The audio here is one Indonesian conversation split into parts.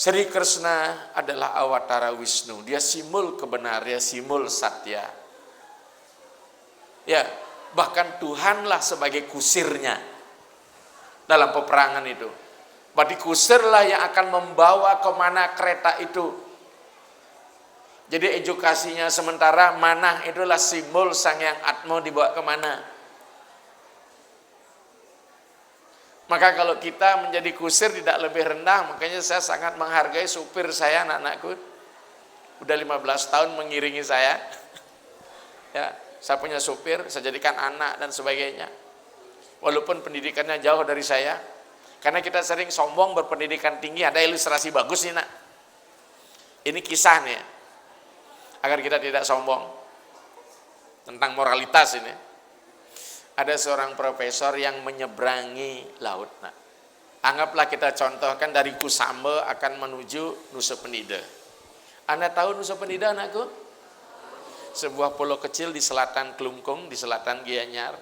Sri Krishna adalah awatara Wisnu. Dia simbol kebenaran, dia simbol satya. Ya, bahkan Tuhanlah sebagai kusirnya dalam peperangan itu. Berarti kusirlah yang akan membawa kemana kereta itu. Jadi edukasinya sementara manah itulah simbol Sang Hyang Atma dibawa kemana. Maka kalau kita menjadi kusir tidak lebih rendah, makanya saya sangat menghargai supir saya, anak-anakku. Udah 15 tahun mengiringi saya. Ya, saya punya supir, saya jadikan anak dan sebagainya. Walaupun pendidikannya jauh dari saya. Karena kita sering sombong berpendidikan tinggi, ada ilustrasi bagus nih nak. Ini kisah nih, agar kita tidak sombong. Tentang moralitas ini. Ada seorang profesor yang menyeberangi laut. Nah, anggaplah kita contohkan dari Kusamba akan menuju Nusa Penida. Anda tahu Nusa Penida anakku? Sebuah pulau kecil di selatan Kelungkung, di selatan Gianyar.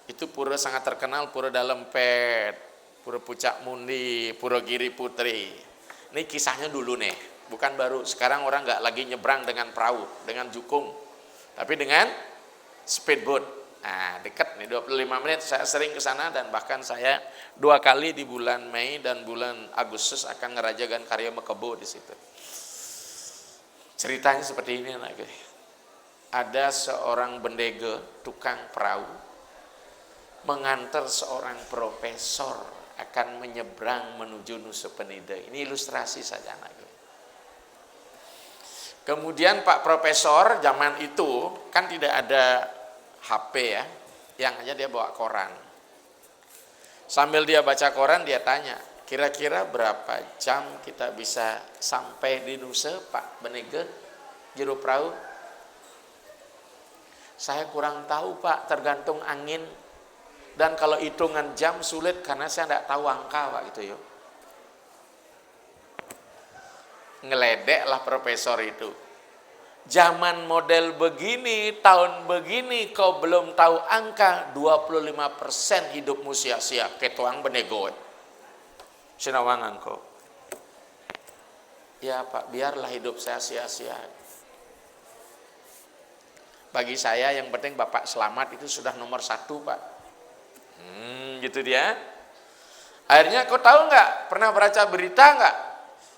Itu pura sangat terkenal, Pura Dalempet, Pura Pucak Mundi, Pura Giri Putri. Ini kisahnya dulu nih, bukan baru. Sekarang orang nggak lagi nyebrang dengan perahu, dengan jukung, tapi dengan speedboat. Nah, dekat nih 25 menit. Saya sering ke sana dan bahkan saya 2 kali di bulan Mei dan bulan Agustus akan ngerajakan karya Mekebo di situ. Ceritanya seperti ini anakku. Ada seorang bendega tukang perahu mengantar seorang profesor akan menyeberang menuju Nusa Penida. Ini ilustrasi saja anakku. Kemudian Pak Profesor zaman itu kan tidak ada HP ya, yang aja dia bawa koran. Sambil dia baca koran dia tanya, kira-kira berapa jam kita bisa sampai di Nusa Pak Benega juru perahu? Saya kurang tahu Pak, tergantung angin. Dan kalau hitungan jam sulit karena saya tidak tahu angka Pak gitu ya. Ngeledeklah profesor itu. Zaman model begini, tahun begini, kau belum tahu angka, 25% hidupmu sia-sia. Ketuang benego. Sinawangan kau. Ya Pak, biarlah hidup saya sia-sia. Bagi saya yang penting Bapak selamat itu sudah nomor 1 Pak. Gitu dia. Akhirnya kau tahu nggak? Pernah baca berita nggak?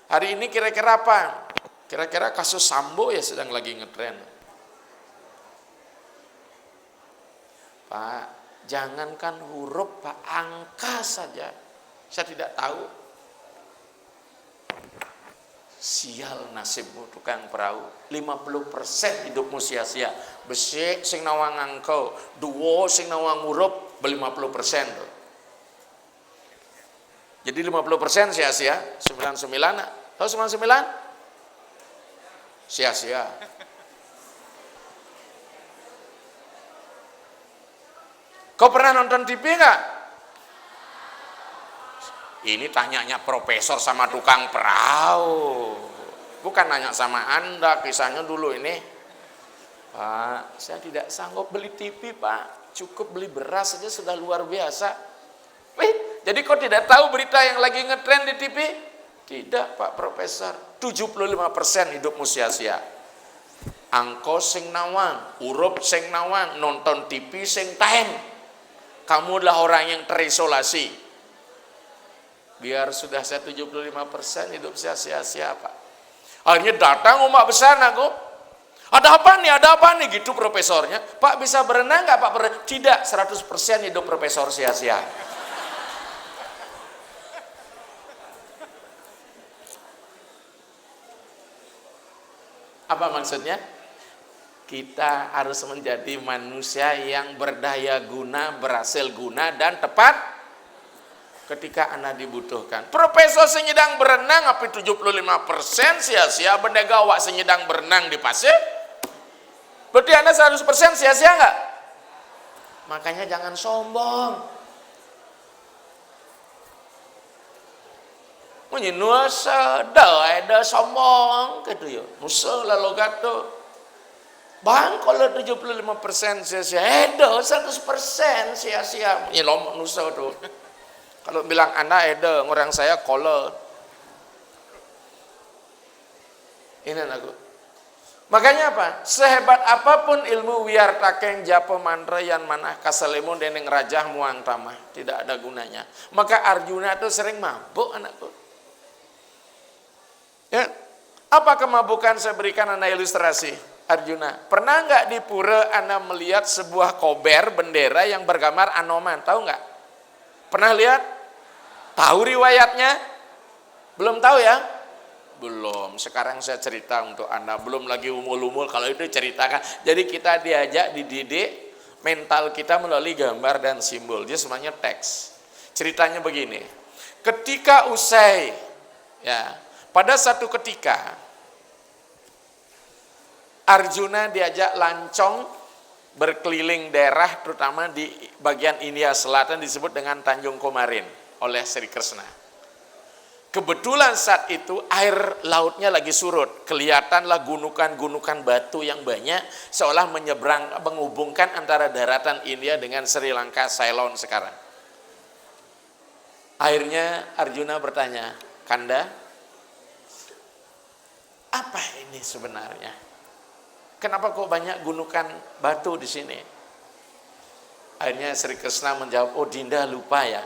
Hari ini kira-kira apa? Kira-kira kasus Sambo ya sedang lagi ngetren. Pak, jangankan huruf Pak, angka saja. Saya tidak tahu. Sial nasibmu tukang perahu. 50% hidupmu sia-sia. Besik sing nawang angkau, duo sing nawang huruf, 50% tuh. Jadi 50% sia-sia, 99. Tahu 99? Sia-sia. Kau pernah nonton TV nggak? Ini tanyanya profesor sama tukang perahu, bukan nanya sama Anda. Kisahnya dulu ini, Pak, saya tidak sanggup beli TV Pak, cukup beli beras saja sudah luar biasa. Jadi kau tidak tahu berita yang lagi ngetren di TV? Tidak Pak Profesor, 75% hidupmu sia-sia. Angko sing nawang, urup sing nawang, nonton TV sing tahem. Kamu adalah orang yang terisolasi. Biar sudah saya 75% hidup saya sia-sia Pak. Akhirnya datang umat besar aku. Ada apa nih gitu profesornya. Pak bisa berenang nggak Pak? Tidak, 100% hidup profesor sia-sia. Apa maksudnya? Kita harus menjadi manusia yang berdaya guna, berhasil guna, dan tepat ketika Anda dibutuhkan. Profesor senyedang berenang, apa 75% sia-sia, bendega awak senyedang berenang di pasir? Berarti Anda 100% sia-sia nggak? Makanya jangan sombong. Munyi nusa ada sombong gitu ya. Nusa lalu gato. Bang kalau 75% sia-sia, 100% sia-sia. Munyi lombok nusa tuh. Kalau bilang Anda orang saya kolot. Ini anakku. Makanya apa? Sehebat apapun ilmu wiar takeng japa mantra yan manah kasalemun deneng rajah muang tamah, tidak ada gunanya. Maka Arjuna itu sering mabuk anakku. Ya, apa kemabukan? Saya berikan Anda ilustrasi. Arjuna, pernah nggak di pura Anda melihat sebuah kober bendera yang bergambar Anoman? Tahu nggak? Pernah lihat? Tahu riwayatnya? Belum tahu ya? Belum. Sekarang saya cerita untuk Anda. Belum lagi umul-umul, kalau itu ceritakan. Jadi kita diajak, dididik mental kita melalui gambar dan simbol. Dia semuanya teks. Ceritanya begini. Ketika usai, ya, pada satu ketika Arjuna diajak lancong berkeliling daerah, terutama di bagian India Selatan disebut dengan Tanjung Komarin oleh Sri Krishna. Kebetulan saat itu air lautnya lagi surut, kelihatanlah gunungan-gunungan batu yang banyak, seolah menghubungkan antara daratan India dengan Sri Lanka, Ceylon sekarang. Akhirnya Arjuna bertanya, Kanda, apa ini sebenarnya? Kenapa kok banyak gunungan batu di sini? Akhirnya Sri Krishna menjawab, oh Dinda lupa ya.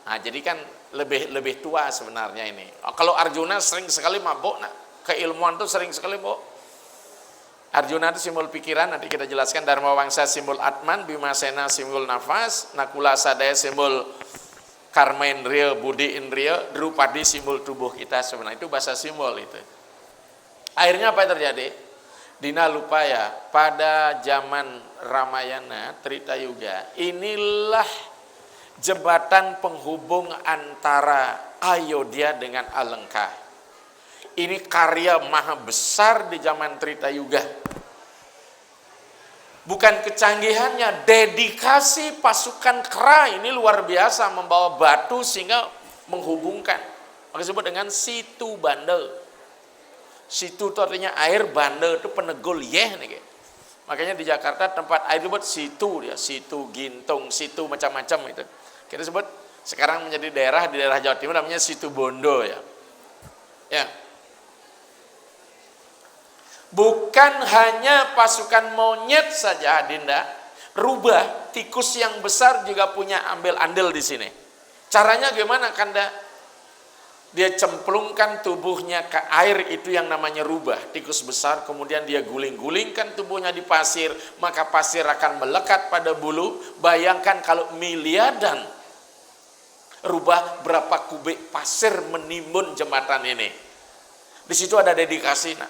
Nah, jadi kan lebih tua sebenarnya ini. Kalau Arjuna sering sekali mabuk, nah, keilmuan itu sering sekali mabuk. Arjuna itu simbol pikiran, nanti kita jelaskan. Dharma Wangsa simbol Atman, Bimasena simbol nafas, Nakula Sadaya simbol karma indriya, budi indriya, Drupadi simbol tubuh kita sebenarnya. Itu bahasa simbol itu. Akhirnya apa yang terjadi? Dina lupa ya, pada zaman Ramayana, Trita Yuga, inilah jembatan penghubung antara Ayodhya dengan Alengka. Ini karya maha besar di zaman Trita Yuga. Bukan kecanggihannya, dedikasi pasukan kera ini luar biasa, membawa batu sehingga menghubungkan. Maka disebut dengan Situ Bandel. Situ itu artinya air, bandel itu penegul nih. Makanya di Jakarta tempat air disebut situ, ya, situ Gintung, situ macam-macam itu. Kita sebut sekarang menjadi daerah di daerah Jawa Timur namanya Situ Bondo ya. Ya. Bukan hanya pasukan monyet saja Dinda, rubah tikus yang besar juga punya ambil andil di sini. Caranya gimana Kanda? Dia cemplungkan tubuhnya ke air itu yang namanya rubah, tikus besar, kemudian dia guling-gulingkan tubuhnya di pasir, maka pasir akan melekat pada bulu. Bayangkan kalau miliaran rubah, berapa kubik pasir menimbun jembatan ini. Di situ ada dedikasi, nah.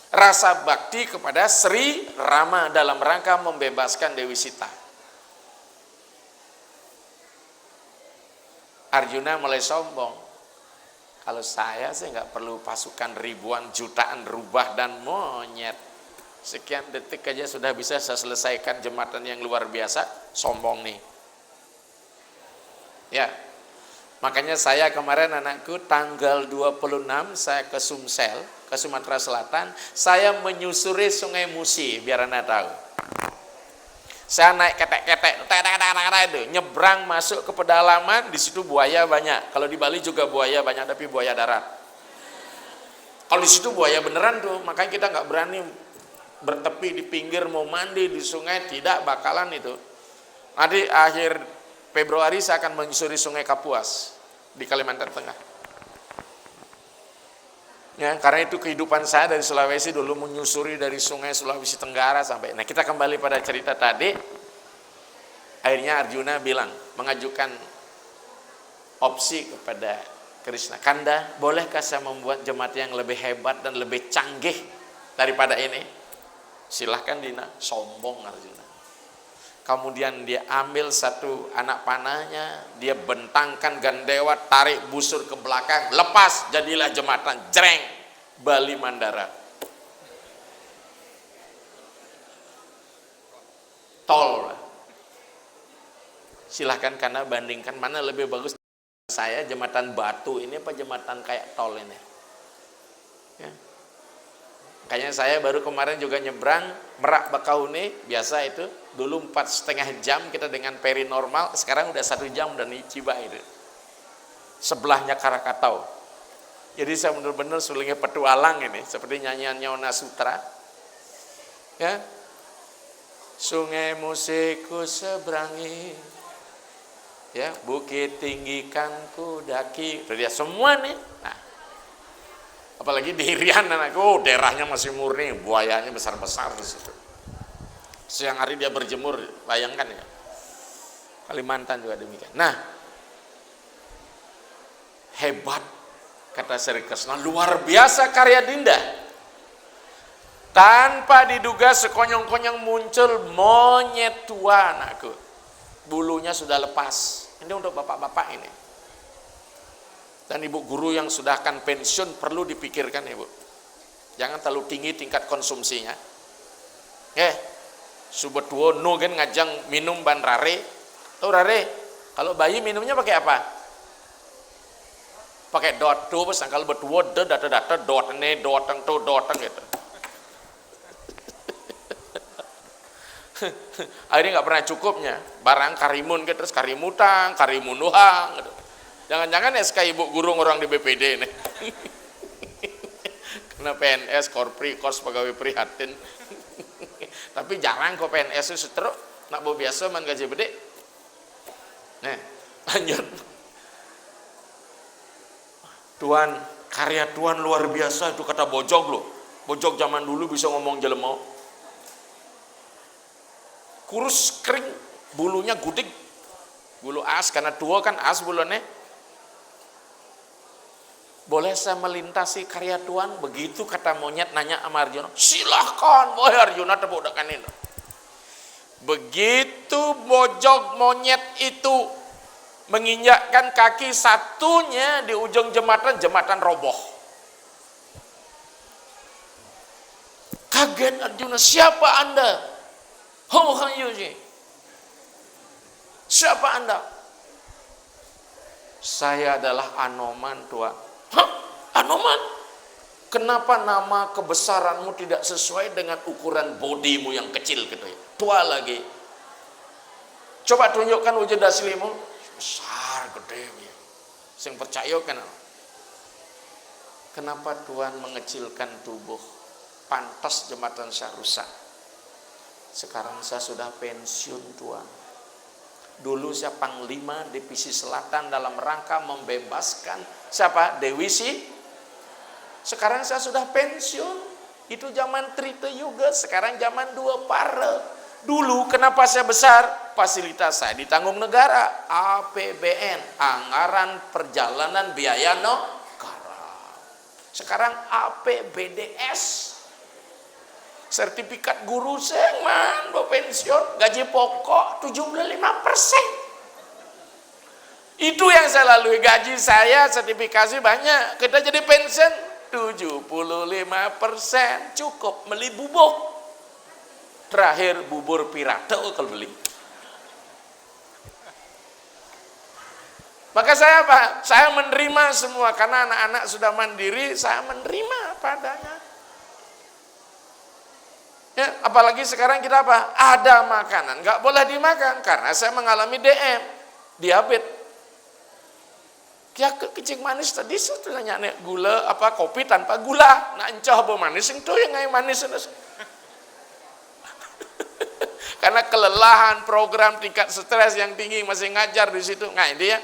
Rasa bakti kepada Sri Rama dalam rangka membebaskan Dewi Sita. Arjuna mulai sombong. Kalau saya sih nggak perlu pasukan ribuan jutaan rubah dan monyet. Sekian detik aja sudah bisa saya selesaikan jembatan yang luar biasa. Sombong nih. Ya, makanya saya kemarin anakku tanggal 26 saya ke Sumsel, ke Sumatera Selatan. Saya menyusuri Sungai Musi, biar Anda tahu. Saya naik ketek-ketek itu, nyebrang masuk ke pedalaman, di situ buaya banyak. Kalau di Bali juga buaya banyak, tapi buaya darat. Kalau di situ buaya beneran tuh, makanya kita nggak berani bertepi di pinggir mau mandi di sungai, tidak bakalan itu. Nanti akhir Februari saya akan menyusuri Sungai Kapuas di Kalimantan Tengah. Ya, karena itu kehidupan saya dari Sulawesi dulu menyusuri dari sungai Sulawesi Tenggara sampai. Nah, kita kembali pada cerita tadi. Akhirnya Arjuna bilang, mengajukan opsi kepada Krishna. Kanda, bolehkah saya membuat jembatan yang lebih hebat dan lebih canggih daripada ini? Silahkan Dina. Sombong Arjuna. Kemudian dia ambil satu anak panahnya, dia bentangkan gandewa, tarik busur ke belakang, lepas, jadilah jembatan, jreng, Bali Mandara. Tol. Silahkan karena bandingkan mana lebih bagus saya, jembatan batu ini apa jembatan kayak tol ini. Ya. Kayaknya saya baru kemarin juga nyebrang Merak Bakahuni, biasa itu dulu 4,5 jam kita dengan peri normal, sekarang udah 1 jam dan di Ciba itu sebelahnya Krakatau. Jadi saya benar-benar sulingnya petualang ini, seperti nyanyian Nyona Sutra. Ya. Sungai musikku seberangi, ya, bukit tinggi kan ku daki. Itu dia semua nih. Nah, apalagi di Irian anakku, daerahnya masih murni, buayanya besar-besar di situ. Siang hari dia berjemur, bayangkan ya. Kalimantan juga demikian. Nah, hebat kata Sri Kresna, luar biasa karya Dinda. Tanpa diduga sekonyong-konyong muncul monyet tua anakku. Bulunya sudah lepas. Ini untuk bapak-bapak ini. Dan ibu guru yang sudah akan pensiun perlu dipikirkan ibu. Jangan terlalu tinggi tingkat konsumsinya. Subet tua no kan ngajang minum ban rare. Tahu rare? Kalau bayi minumnya pakai apa? Pakai dot tuh, pas kalau betua data dot ne dotang tuh dotang gitu. Akhirnya nggak pernah cukupnya, barang karimun gitu, terus karimutang, karimunuhang gitu. Jangan-jangan SK ibu guru orang di BPD nih. Karena PNS, korpri, kos pegawai prihatin. Tapi jarang kok PNS itu setruk, nak bawa biasa man gaji gede. Nah, lanjut. Tuan, karya Tuan luar biasa itu kata Bojog loh. Bojog zaman dulu bisa ngomong jelemau. Kurus kering, bulunya gudik, bulu as, karena tua kan as bulunya. Boleh saya melintasi karya Tuan? Begitu kata monyet nanya sama Arjuna, silahkan, boy Arjuna tepuk tangan ini. Begitu Bojog monyet itu menginjakkan kaki satunya di ujung jembatan roboh. Kaget Arjuna, siapa Anda? Siapa Anda? Saya adalah Anoman, Tuan. Hah? Anoman? Kenapa nama kebesaranmu tidak sesuai dengan ukuran bodimu yang kecil gitu ya? Tua lagi. Coba tunjukkan wujud aslimu. Besar, gede ya. Sing percaya kan? Kenapa Tuan mengecilkan tubuh? Pantas jembatan saya rusak. Sekarang saya sudah pensiun Tuan. Dulu saya panglima divisi selatan dalam rangka membebaskan siapa? Dewi Si. Sekarang saya sudah pensiun. Itu zaman Trita Yuga, sekarang zaman Dua Para. Dulu kenapa saya besar? Fasilitas saya ditanggung negara, APBN, anggaran perjalanan biaya negara. Sekarang APBDS. Sertifikat guru man, pensiun, gaji pokok 75%. Itu yang saya lalui, gaji saya sertifikasi banyak, kita jadi pensiun 75%, cukup beli bubur. Terakhir bubur pirata kalau beli. Maka saya apa? Saya menerima semua, karena anak-anak sudah mandiri, saya menerima padanya. Ya, apalagi sekarang kita apa? Ada makanan nggak boleh dimakan karena saya mengalami DM, diabetes. Ya kecing manis tadi saya nanya gula apa kopi tanpa gula, nah encah apa manis itu yang ngai manis. Karena kelelahan, program, tingkat stres yang tinggi, masih ngajar di situ, ngai dia.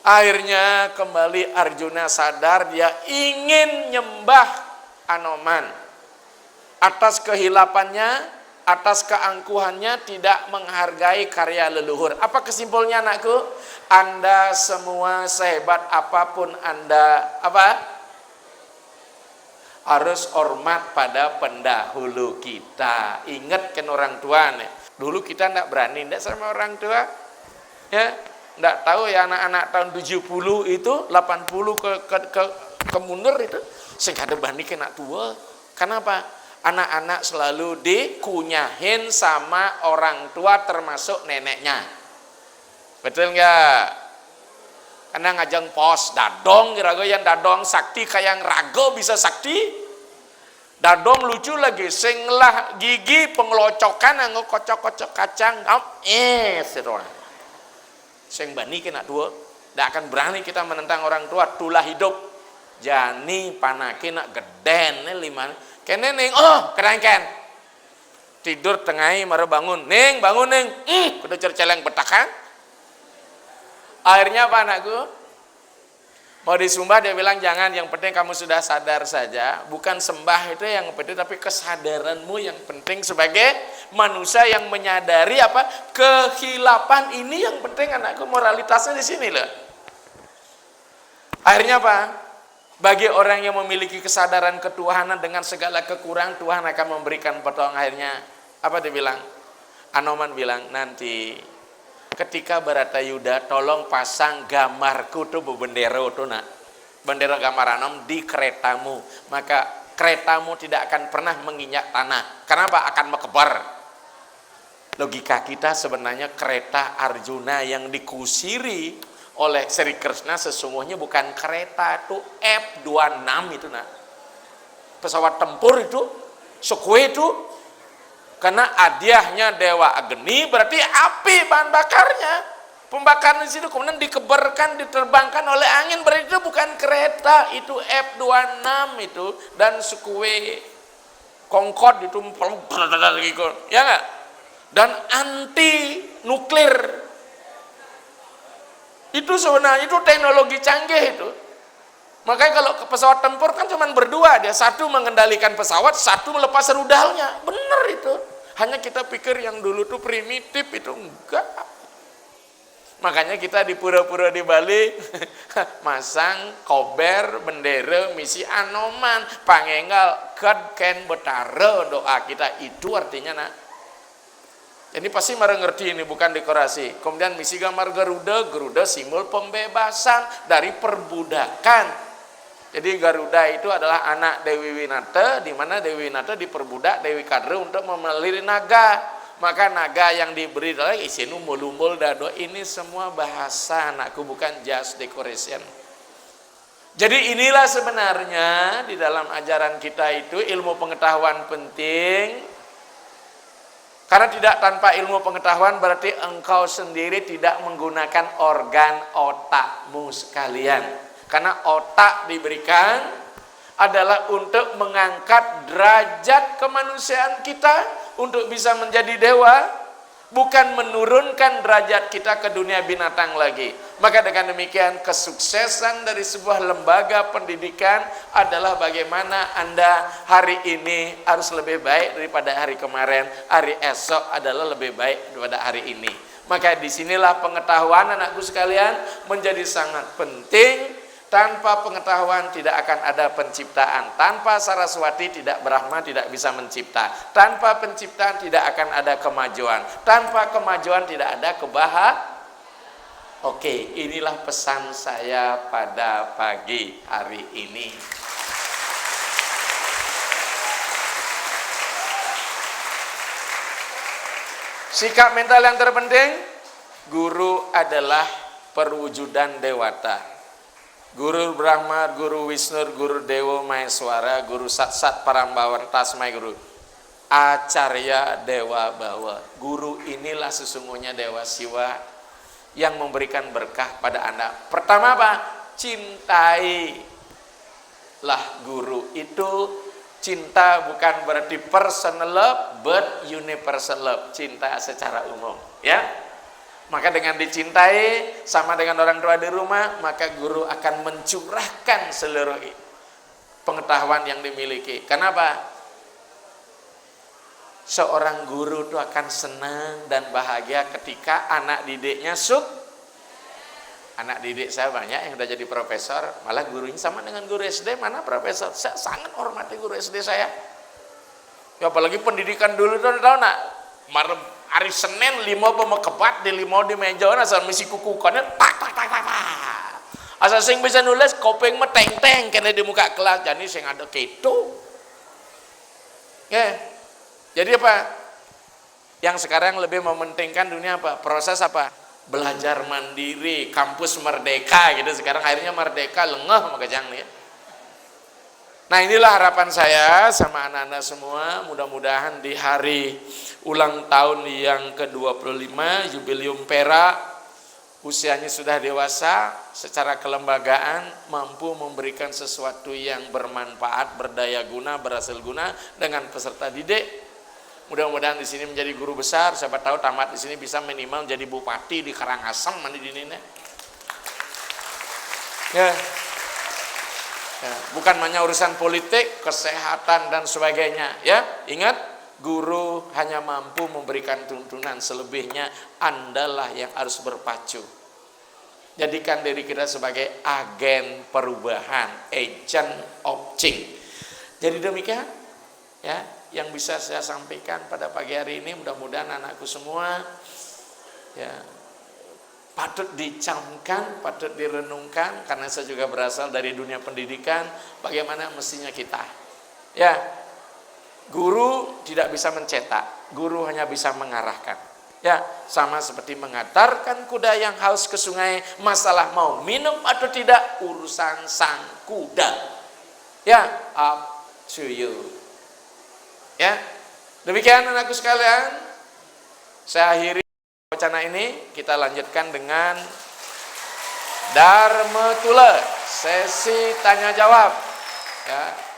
Akhirnya kembali Arjuna sadar dia ingin nyembah Anoman. Atas kehilapannya, atas keangkuhannya, tidak menghargai karya leluhur. Apa kesimpulannya anakku? Anda semua sehebat apapun Anda, apa? Harus hormat pada pendahulu kita. Ingat kan orang tua nih. Dulu kita tidak berani, tidak sama orang tua. Ya, tidak tahu ya anak-anak tahun 70 itu, 80 ke mundur itu. Sehingga ada banding kena tua. Kenapa? Anak-anak selalu dikunyahin sama orang tua termasuk neneknya. Betul nggak? Karena ngajeng pos dadong kira-kira yang dadong sakti kayak rago bisa sakti. Dadong lucu lagi singlah gigi pengelocokan anggo kocok-kocok kacang seruan. Sing bani kena dua, tidak akan berani kita menentang orang tua, tulah hidup. Jani panake nak geden lima. Kene ning, oh kerangken. Tidur tengahi maro bangun. Ning, bangun ning. Kudu cerceleng betakan. Akhirnya apa anakku? Mau disumbah dia bilang jangan, yang penting kamu sudah sadar saja. Bukan sembah itu yang penting, tapi kesadaranmu yang penting sebagai manusia yang menyadari apa? Kehilapan ini yang penting anakku, moralitasnya di sini loh. Akhirnya apa? Bagi orang yang memiliki kesadaran ketuhanan dengan segala kekurangan, Tuhan akan memberikan pertolongan. Akhirnya apa dia bilang? Anoman bilang, nanti ketika Baratayuda tolong pasang gambarku tuh bendera tuh nak. Bendera gambar Anom di keretamu, maka keretamu tidak akan pernah menginjak tanah. Kenapa? Akan mekebar. Logika kita sebenarnya kereta Arjuna yang dikusiri oleh Sri Krishna sesungguhnya bukan kereta, itu F-26 itu nak. Pesawat tempur itu, Sukhoi itu. Karena hadiahnya Dewa Agni berarti api bahan bakarnya. Pembakaran di situ kemudian dikebarkan, diterbangkan oleh angin, berarti itu bukan kereta, itu F-26 itu dan Sukhoi Concorde itu ya enggak? Dan anti nuklir. Itu sebenarnya itu teknologi canggih itu. Makanya kalau pesawat tempur kan cuma berdua, dia satu mengendalikan pesawat, satu melepas rudalnya. Benar itu. Hanya kita pikir yang dulu tuh primitif, itu enggak. Makanya kita di pura-pura di Bali masang kober bendera misi Anoman, pangenggal kad ken betara, doa kita itu artinya nak. Jadi pasti mereka ngerti ini bukan dekorasi. Kemudian misi gambar Garuda simbol pembebasan dari perbudakan. Jadi Garuda itu adalah anak Dewi Winata, di mana Dewi Winata diperbudak Dewi Kadru untuk memelihara naga. Maka naga yang diberi adalah isinu mulumbul dado. Ini semua bahasa anakku, bukan just decoration. Jadi inilah sebenarnya di dalam ajaran kita itu ilmu pengetahuan penting. Karena tidak tanpa ilmu pengetahuan berarti engkau sendiri tidak menggunakan organ otakmu sekalian. Karena otak diberikan adalah untuk mengangkat derajat kemanusiaan kita untuk bisa menjadi dewa, bukan menurunkan derajat kita ke dunia binatang lagi. Maka dengan demikian kesuksesan dari sebuah lembaga pendidikan adalah bagaimana Anda hari ini harus lebih baik daripada hari kemarin, hari esok adalah lebih baik daripada hari ini. Maka disinilah pengetahuan anakku sekalian menjadi sangat penting. Tanpa pengetahuan tidak akan ada penciptaan. Tanpa Saraswati tidak Brahma tidak bisa mencipta. Tanpa penciptaan tidak akan ada kemajuan. Tanpa kemajuan tidak ada kebahagiaan. Oke, inilah pesan saya pada pagi hari ini. Sikap mental yang terpenting, guru adalah perwujudan dewata. Guru Brahma, Guru Wisnu, Guru Dewa Maheswara, Guru Sat Parambawan Tasmai Guru. Acarya Dewa Bawa. Guru inilah sesungguhnya Dewa Siwa yang memberikan berkah pada anak. Pertama apa? Cintailah guru itu. Cinta bukan berarti personal love, but universal love. Cinta secara umum, ya. Maka dengan dicintai sama dengan orang tua di rumah, maka guru akan mencurahkan seluruh pengetahuan yang dimiliki. Kenapa? Seorang guru itu akan senang dan bahagia ketika anak didiknya Anak didik saya banyak yang sudah jadi profesor, malah gurunya sama dengan guru SD, mana profesor. Saya sangat hormati guru SD saya. Ya apalagi pendidikan dulu itu tahu nak, hari Senin 5 pemekebat di 5 di meja asal misi kukukannya tak. Asal sing bisa nulis kopeng meteng-teng kena di muka kelas, jadi sing ada keto. Ya. Jadi apa? Yang sekarang lebih mementingkan dunia apa? Proses apa? Belajar mandiri, kampus merdeka gitu. Sekarang akhirnya merdeka lengah makajang nih. Nah inilah harapan saya sama anak-anak semua, mudah-mudahan di hari ulang tahun yang ke-25 jubileum perak usianya sudah dewasa, secara kelembagaan mampu memberikan sesuatu yang bermanfaat, berdaya guna, berhasil guna dengan peserta didik. Mudah-mudahan di sini menjadi guru besar, siapa tahu tamat di sini bisa minimal jadi bupati di Karangasem mandi di ini. Ya. Ya, bukan hanya urusan politik, kesehatan dan sebagainya, ya. Ingat, guru hanya mampu memberikan tuntunan, selebihnya Andalah yang harus berpacu. Jadikan diri kita sebagai agen perubahan, agent of change. Jadi demikian, ya, yang bisa saya sampaikan pada pagi hari ini. Mudah-mudahan anakku semua, ya, patut dicamkan, patut direnungkan, karena saya juga berasal dari dunia pendidikan, bagaimana mestinya kita. Ya, guru tidak bisa mencetak, guru hanya bisa mengarahkan. Ya, sama seperti mengantarkan kuda yang haus ke sungai, masalah mau minum atau tidak urusan sang kuda. Ya, up to you. Ya, demikian anakku sekalian, saya akhiri wacana ini. Kita lanjutkan dengan Dharma Tula, sesi tanya jawab. Ya.